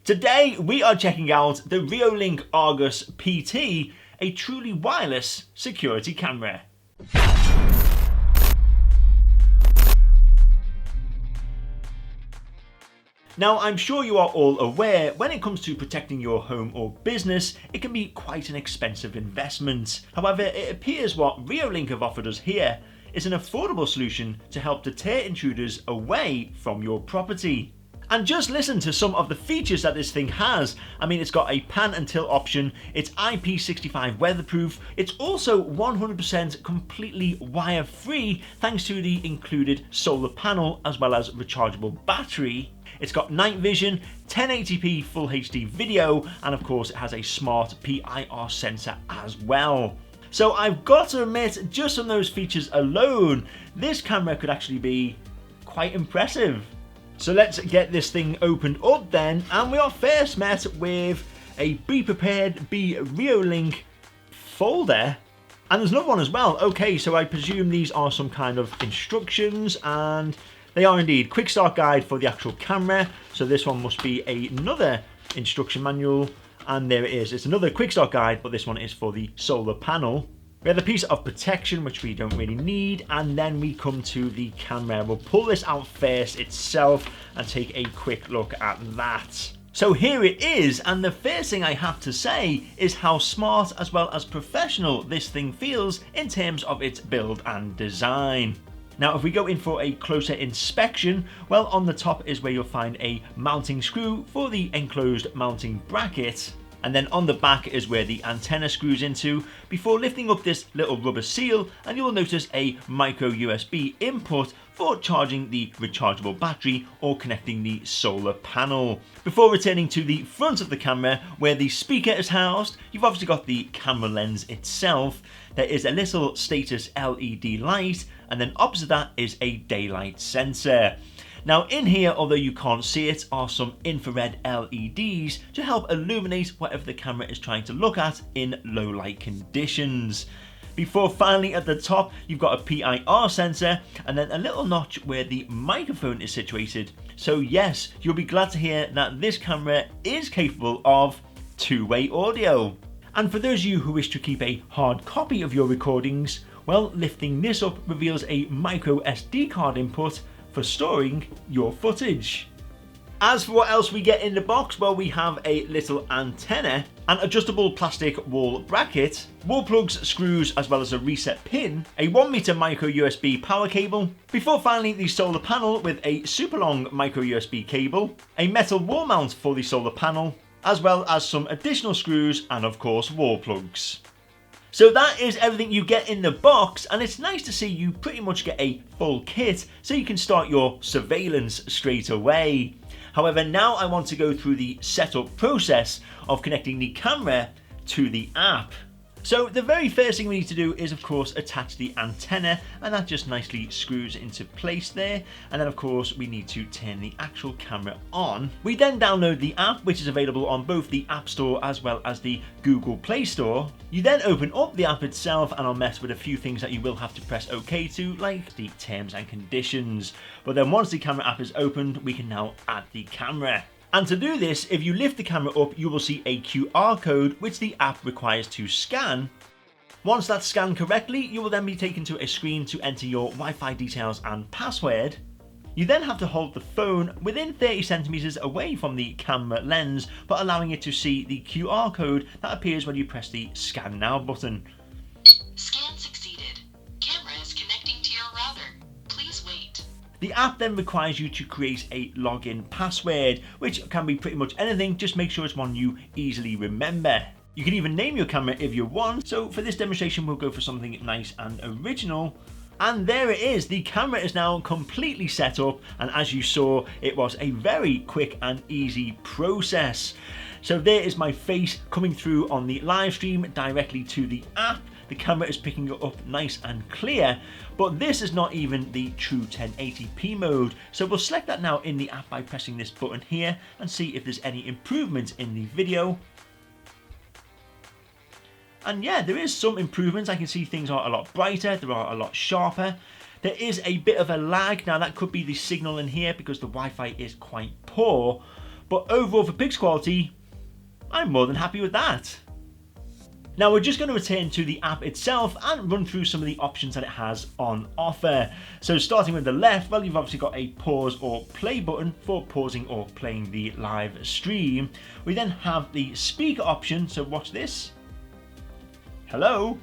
Today we are checking out the Reolink Argus PT, a truly wireless security camera. Now, I'm sure you are all aware, when it comes to protecting your home or business, it can be quite an expensive investment. However, it appears what Reolink have offered us here is an affordable solution to help deter intruders away from your property. And just listen to some of the features that this thing has. I mean, it's got a pan and tilt option, it's IP65 weatherproof, it's also 100% completely wire-free thanks to the included solar panel as well as rechargeable battery. It's got night vision, 1080p full HD video, and of course it has a smart PIR sensor as well. So I've got to admit, just on those features alone, this camera could actually be quite impressive. So let's get this thing opened up then, and we are first met with a Be Prepared, Be Reolink folder. And there's another one as well. Okay, so I presume these are some kind of instructions, and they are indeed. Quick start guide for the actual camera. So this one must be another instruction manual, and there it is. It's another quick start guide, but this one is for the solar panel. We have a piece of protection, which we don't really need, and then we come to the camera. We'll pull this out first itself and take a quick look at that. So here it is, and the first thing I have to say is how smart as well as professional this thing feels in terms of its build and design. Now, if we go in for a closer inspection, well, on the top is where you'll find a mounting screw for the enclosed mounting bracket. And then on the back is where the antenna screws into before lifting up this little rubber seal, and you will notice a micro USB input for charging the rechargeable battery or connecting the solar panel. Before returning to the front of the camera where the speaker is housed, you've obviously got the camera lens itself. There is a little status LED light, and then opposite that is a daylight sensor. Now in here, although you can't see it, are some infrared LEDs to help illuminate whatever the camera is trying to look at in low light conditions. Before finally at the top, you've got a PIR sensor and then a little notch where the microphone is situated. So yes, you'll be glad to hear that this camera is capable of two-way audio. And for those of you who wish to keep a hard copy of your recordings, well, lifting this up reveals a micro SD card input for storing your footage. As for what else we get in the box, well, we have a little antenna, an adjustable plastic wall bracket, wall plugs, screws, as well as a reset pin, a 1 meter micro USB power cable, before finally the solar panel with a super long micro USB cable, a metal wall mount for the solar panel, as well as some additional screws and of course wall plugs. So that is everything you get in the box, and it's nice to see you pretty much get a full kit so you can start your surveillance straight away. However, now I want to go through the setup process of connecting the camera to the app. So the very first thing we need to do is of course attach the antenna, and that just nicely screws into place there. And then of course we need to turn the actual camera on. We then download the app, which is available on both the App Store as well as the Google Play Store. You then open up the app itself and I'll mess with a few things that you will have to press OK to, like the terms and conditions. But then once the camera app is opened, we can now add the camera. And to do this, if you lift the camera up, you will see a QR code which the app requires to scan. Once that's scanned correctly, you will then be taken to a screen to enter your Wi-Fi details and password. You then have to hold the phone within 30 centimeters away from the camera lens, but allowing it to see the QR code that appears when you press the Scan Now button. Scan succeeded. Camera is connecting to your router. Please wait. The app then requires you to create a login password, which can be pretty much anything, just make sure it's one you easily remember. You can even name your camera if you want, so for this demonstration we'll go for something nice and original. And there it is, the camera is now completely set up, and as you saw, it was a very quick and easy process. So there is my face coming through on the live stream directly to the app. The camera is picking it up nice and clear, but this is not even the true 1080p mode. So we'll select that now in the app by pressing this button here and see if there's any improvement in the video. And yeah, there is some improvements. I can see things are a lot brighter, they are a lot sharper. There is a bit of a lag. Now that could be the signal in here because the Wi-Fi is quite poor. but overall for picture quality, I'm more than happy with that. Now we're just going to return to the app itself and run through some of the options that it has on offer. So starting with the left, well, you've obviously got a pause or play button for pausing or playing the live stream. We then have the speaker option, so watch this. Hello.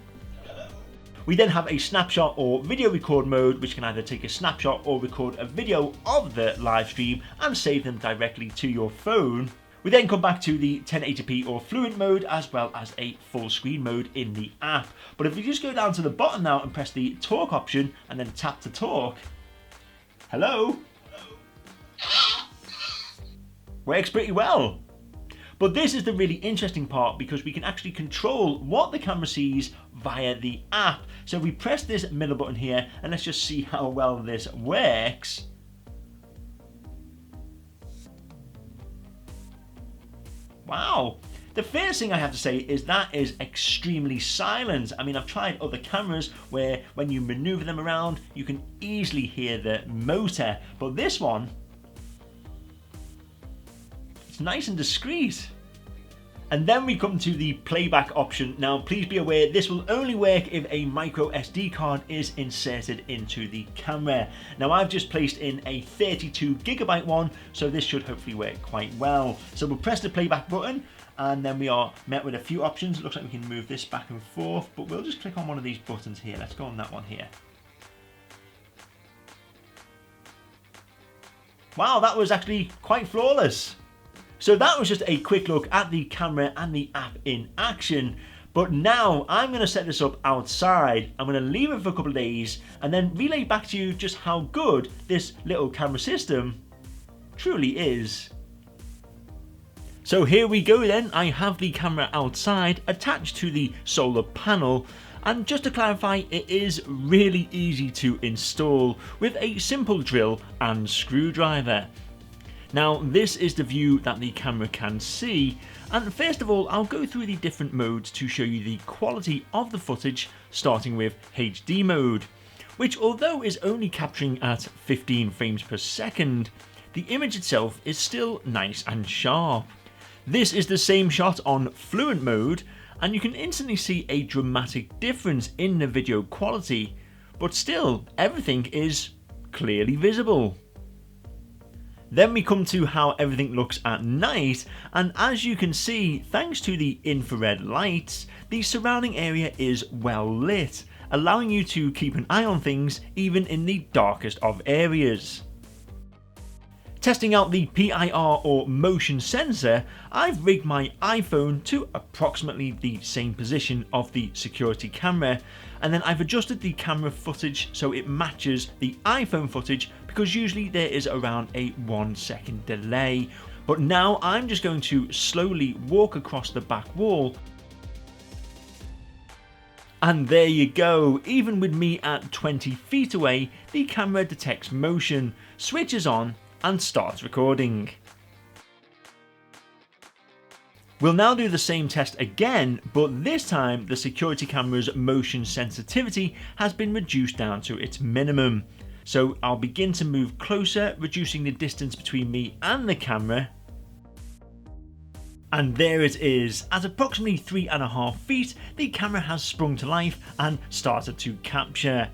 We then have a snapshot or video record mode, which can either take a snapshot or record a video of the live stream and save them directly to your phone. We then come back to the 1080p or fluent mode, as well as a full screen mode in the app. But if you just go down to the bottom now and press the talk option and then tap to talk, hello, works pretty well. But this is the really interesting part, because we can actually control what the camera sees via the app. So if we press this middle button here, and let's just see how well this works. Wow, the first thing I have to say is that is extremely silent. I mean, I've tried other cameras where when you maneuver them around, you can easily hear the motor, but this one, it's nice and discreet. And then we come to the playback option. Now, please be aware, this will only work if a micro SD card is inserted into the camera. Now, I've just placed in a 32GB one, so this should hopefully work quite well. So we'll press the playback button, and then we are met with a few options. It looks like we can move this back and forth, but we'll just click on one of these buttons here. Let's go on that one here. Wow, that was actually quite flawless. So that was just a quick look at the camera and the app in action. But now I'm going to set this up outside. I'm going to leave it for a couple of days and then relay back to you just how good this little camera system truly is. So here we go then. I have the camera outside attached to the solar panel. And just to clarify, it is really easy to install with a simple drill and screwdriver. Now, this is the view that the camera can see, and first of all, I'll go through the different modes to show you the quality of the footage, starting with HD mode, which although is only capturing at 15 frames per second, the image itself is still nice and sharp. This is the same shot on fluent mode, and you can instantly see a dramatic difference in the video quality, but still, everything is clearly visible. Then we come to how everything looks at night, and as you can see, thanks to the infrared lights, the surrounding area is well lit, allowing you to keep an eye on things even in the darkest of areas. Testing out the PIR or motion sensor, I've rigged my iPhone to approximately the same position of the security camera, and then I've adjusted the camera footage so it matches the iPhone footage, because usually there is around a 1 second delay. But now I'm just going to slowly walk across the back wall. And there you go, even with me at 20 feet away, the camera detects motion, switches on, and starts recording. We'll now do the same test again, but this time the security camera's motion sensitivity has been reduced down to its minimum. So I'll begin to move closer, reducing the distance between me and the camera. And there it is. At approximately 3.5 feet, the camera has sprung to life and started to capture.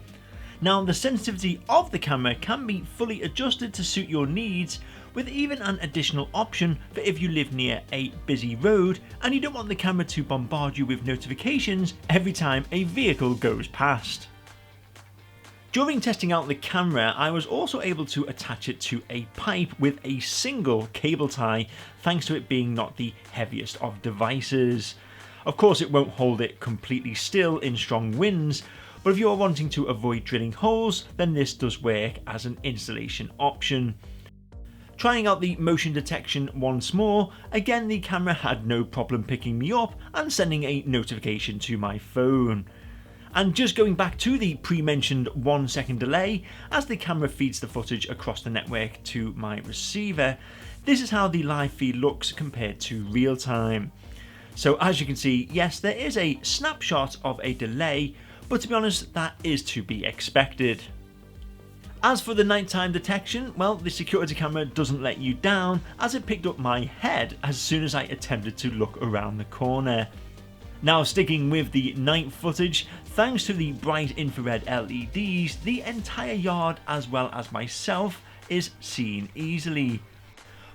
Now, the sensitivity of the camera can be fully adjusted to suit your needs, with even an additional option for if you live near a busy road and you don't want the camera to bombard you with notifications every time a vehicle goes past. During testing out the camera, I was also able to attach it to a pipe with a single cable tie, thanks to it being not the heaviest of devices. Of course, it won't hold it completely still in strong winds, but if you're wanting to avoid drilling holes, then this does work as an installation option. Trying out the motion detection once more, again the camera had no problem picking me up and sending a notification to my phone. And just going back to the pre-mentioned 1 second delay as the camera feeds the footage across the network to my receiver, this is how the live feed looks compared to real time. So as you can see, yes, there is a snapshot of a delay, but to be honest, that is to be expected. As for the nighttime detection, well, the security camera doesn't let you down, as it picked up my head as soon as I attempted to look around the corner. Now, sticking with the night footage, thanks to the bright infrared LEDs, the entire yard as well as myself is seen easily.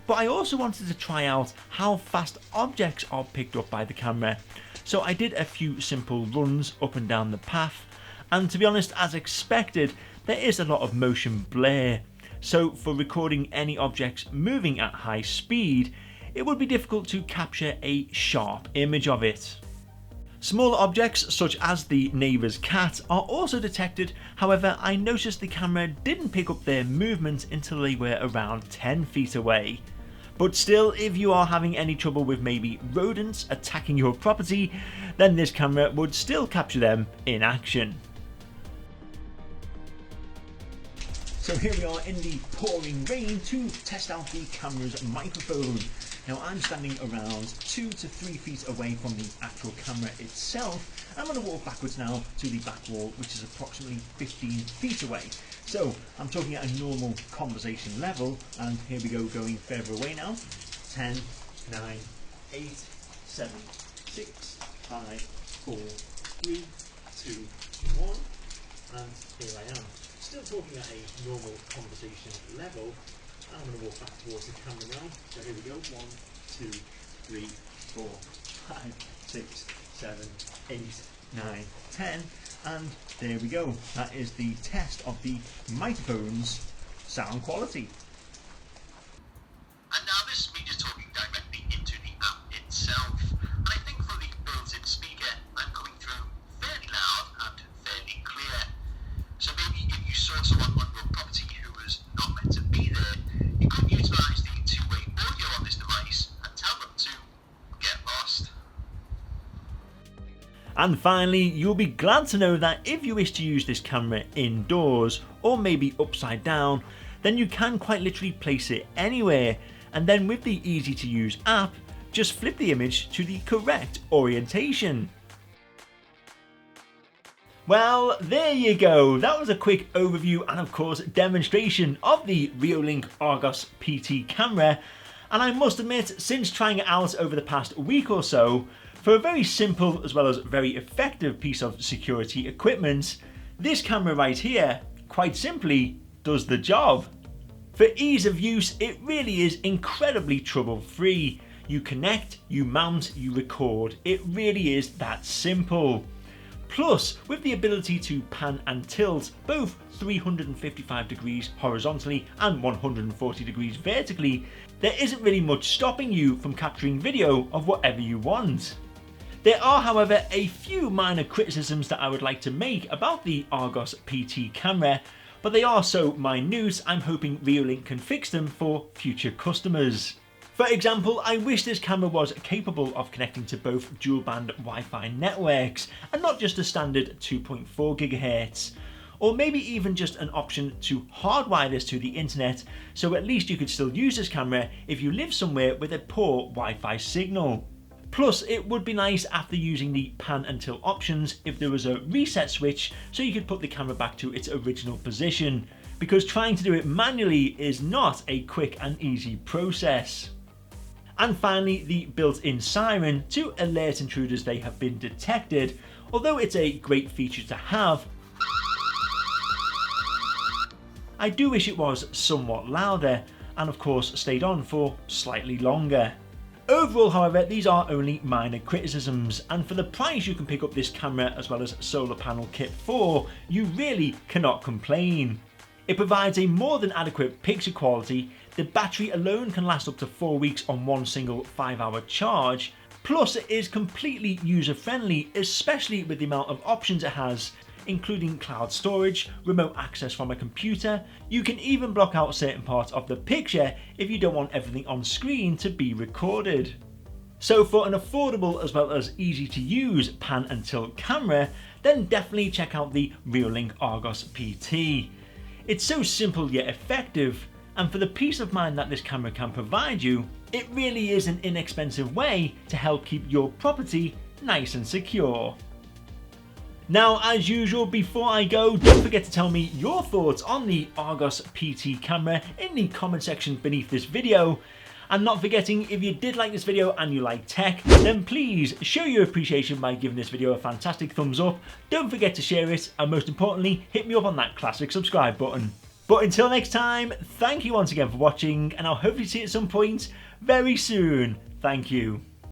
But I also wanted to try out how fast objects are picked up by the camera, so I did a few simple runs up and down the path, and to be honest, as expected, there is a lot of motion blur, so for recording any objects moving at high speed, it would be difficult to capture a sharp image of it. Smaller objects such as the neighbour's cat are also detected, however I noticed the camera didn't pick up their movement until they were around 10 feet away. But still, if you are having any trouble with maybe rodents attacking your property, then this camera would still capture them in action. So here we are in the pouring rain to test out the camera's microphone. Now I'm standing around 2 to 3 feet away from the actual camera itself. I'm going to walk backwards now to the back wall, which is approximately 15 feet away. So I'm talking at a normal conversation level, and here we go, going further away now. 10, 9, 8, 7, 6, 5, 4, 3, 2, 1, and here I am. Still talking at a normal conversation level. I'm going to walk back towards the camera now. So here we go. 1, 2, 3, 4, 5, 6, 7, 8, 9, 10. And there we go. That is the test of the microphone's sound quality. And now this is me just talking directly into the app itself. And I think from the built-in speaker, I'm coming through fairly loud and fairly clear. So maybe if you saw someone on your property who was not meant to be there, you could utilise the two-way audio on this device and tell them to get lost. And finally, you'll be glad to know that if you wish to use this camera indoors or maybe upside down, then you can quite literally place it anywhere, and then with the easy to use app, just flip the image to the correct orientation. Well, there you go. That was a quick overview and of course demonstration of the Reolink Argus PT camera, and I must admit, since trying it out over the past week or so, for a very simple as well as very effective piece of security equipment, this camera right here, quite simply, does the job. For ease of use, it really is incredibly trouble-free. You connect, you mount, you record. It really is that simple. Plus, with the ability to pan and tilt both 355 degrees horizontally and 140 degrees vertically, there isn't really much stopping you from capturing video of whatever you want. There are, however, a few minor criticisms that I would like to make about the Argus PT camera, but they are so minute I'm hoping Reolink can fix them for future customers. For example, I wish this camera was capable of connecting to both dual-band Wi-Fi networks and not just a standard 2.4 GHz, or maybe even just an option to hardwire this to the internet, so at least you could still use this camera if you live somewhere with a poor Wi-Fi signal. Plus, it would be nice after using the pan and tilt options if there was a reset switch so you could put the camera back to its original position, because trying to do it manually is not a quick and easy process. And finally, the built-in siren to alert intruders they have been detected, although it's a great feature to have, I do wish it was somewhat louder and of course stayed on for slightly longer. Overall, however, these are only minor criticisms, and for the price you can pick up this camera as well as solar panel kit for, you really cannot complain. It provides a more than adequate picture quality, the battery alone can last up to 4 weeks on one single 5-hour charge, plus it is completely user friendly, especially with the amount of options it has, including cloud storage, remote access from a computer. You can even block out certain parts of the picture if you don't want everything on screen to be recorded. So for an affordable as well as easy to use pan and tilt camera, then definitely check out the Reolink Argus PT. It's so simple yet effective, and for the peace of mind that this camera can provide you, it really is an inexpensive way to help keep your property nice and secure. Now, as usual, before I go, don't forget to tell me your thoughts on the Argus PT camera in the comment section beneath this video. And not forgetting, if you did like this video and you like tech, then please show your appreciation by giving this video a fantastic thumbs up. Don't forget to share it, and most importantly, hit me up on that classic subscribe button. But until next time, thank you once again for watching, and I'll hopefully see you at some point very soon. Thank you.